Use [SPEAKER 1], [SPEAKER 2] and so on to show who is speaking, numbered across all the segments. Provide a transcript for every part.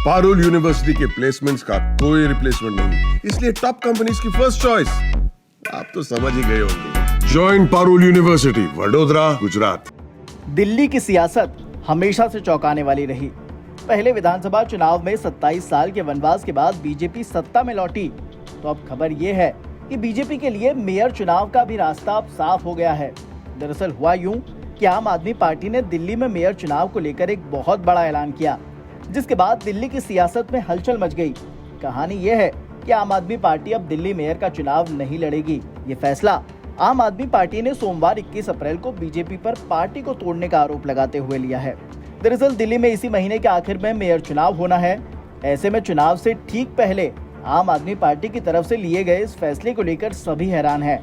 [SPEAKER 1] Parul university के placements का कोई रिप्लेसमेंट नहीं, इसलिए टॉप कंपनीज की फर्स्ट चॉइस। आप तो समझ ही गए होंगे। Join Parul University, Vadodara, Gujarat.
[SPEAKER 2] दिल्ली की सियासत हमेशा से चौंकाने वाली रही। पहले विधानसभा चुनाव में 27 साल के वनवास के बाद बीजेपी सत्ता में लौटी, तो अब खबर ये है कि बीजेपी के लिए मेयर चुनाव का भी रास्ता अब साफ हो गया है। दरअसल हुआ यूं कि आम आदमी पार्टी ने दिल्ली में मेयर चुनाव को लेकर एक बहुत बड़ा ऐलान किया, जिसके बाद दिल्ली की सियासत में हलचल मच गई। कहानी ये है कि आम आदमी पार्टी अब दिल्ली मेयर का चुनाव नहीं लड़ेगी। ये फैसला आम आदमी पार्टी ने सोमवार 21 अप्रैल को बीजेपी पर पार्टी को तोड़ने का आरोप लगाते हुए लिया है। दरअसल दिल्ली में इसी महीने के आखिर में मेयर चुनाव होना है। ऐसे में चुनाव से ठीक पहले आम आदमी पार्टी की तरफ से लिए गए इस फैसले को लेकर सभी हैरान हैं।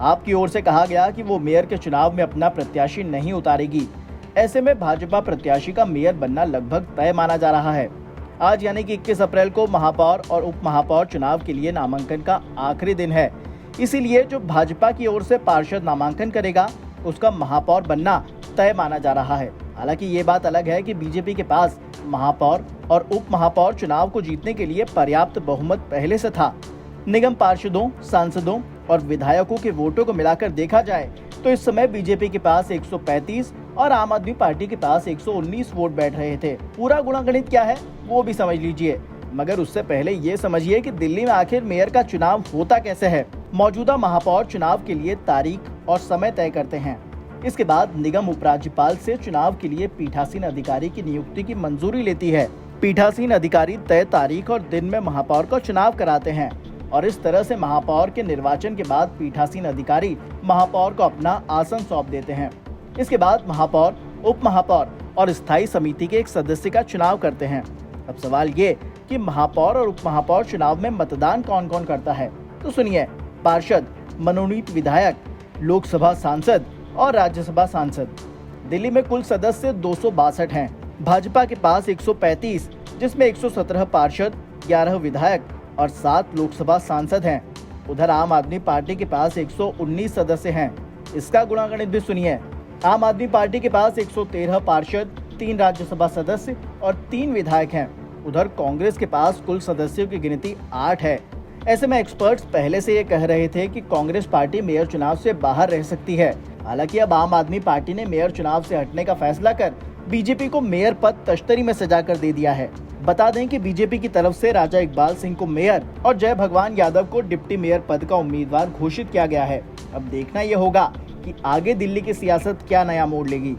[SPEAKER 2] आपकी ओर से कहा गया कि वो मेयर के चुनाव में अपना प्रत्याशी नहीं उतारेगी। ऐसे में भाजपा प्रत्याशी का मेयर बनना लगभग तय माना जा रहा है। आज यानी कि 21 अप्रैल को महापौर और उप महापौर चुनाव के लिए नामांकन का आखिरी दिन है। इसीलिए जो भाजपा की ओर से पार्षद नामांकन करेगा, उसका महापौर बनना तय माना जा रहा है। हालांकि ये बात अलग है कि बीजेपी के पास महापौर और उप महापौर चुनाव को जीतने के लिए पर्याप्त बहुमत पहले से था। निगम पार्षदों, सांसदों और विधायकों के वोटों को मिलाकर देखा जाए तो इस समय बीजेपी के पास 135 और आम आदमी पार्टी के पास 119 वोट बैठ रहे थे। पूरा गुणागणित क्या है वो भी समझ लीजिए, मगर उससे पहले ये समझिए कि दिल्ली में आखिर मेयर का चुनाव होता कैसे है। मौजूदा महापौर चुनाव के लिए तारीख और समय तय करते हैं। इसके बाद निगम उपराज्यपाल से चुनाव के लिए पीठासीन अधिकारी की नियुक्ति की मंजूरी लेती है। पीठासीन अधिकारी तय तारीख और दिन में महापौर का चुनाव कराते हैं और इस तरह से महापौर के निर्वाचन के बाद पीठासीन अधिकारी महापौर को अपना आसन सौंप देते हैं। इसके बाद महापौर, उप महापौर और स्थायी समिति के एक सदस्य का चुनाव करते हैं। अब सवाल ये कि महापौर और उप महापौर चुनाव में मतदान कौन कौन करता है, तो सुनिए। पार्षद, मनोनीत विधायक, लोकसभा सांसद और राज्यसभा सांसद। दिल्ली में कुल सदस्य 262 हैं। भाजपा के पास 135, जिसमें 117 पार्षद, 11 विधायक और 7 लोकसभा सांसद हैं। उधर आम आदमी पार्टी के पास 119 सदस्य हैं। इसका गुणागणित भी सुनिए। आम आदमी पार्टी के पास 113 पार्षद, 3 राज्यसभा सदस्य और 3 विधायक हैं। उधर कांग्रेस के पास कुल सदस्यों की गिनती 8 है। ऐसे में एक्सपर्ट्स पहले से ये कह रहे थे कि कांग्रेस पार्टी मेयर चुनाव से बाहर रह सकती है। हालांकि अब आम आदमी पार्टी ने मेयर चुनाव से हटने का फैसला कर बीजेपी को मेयर पद तश्तरी में सजाकर दे दिया है। बता दें कि बीजेपी की तरफ से राजा इकबाल सिंह को मेयर और जय भगवान यादव को डिप्टी मेयर पद का उम्मीदवार घोषित किया गया है। अब देखना यह होगा कि आगे दिल्ली की सियासत क्या नया मोड़ लेगी।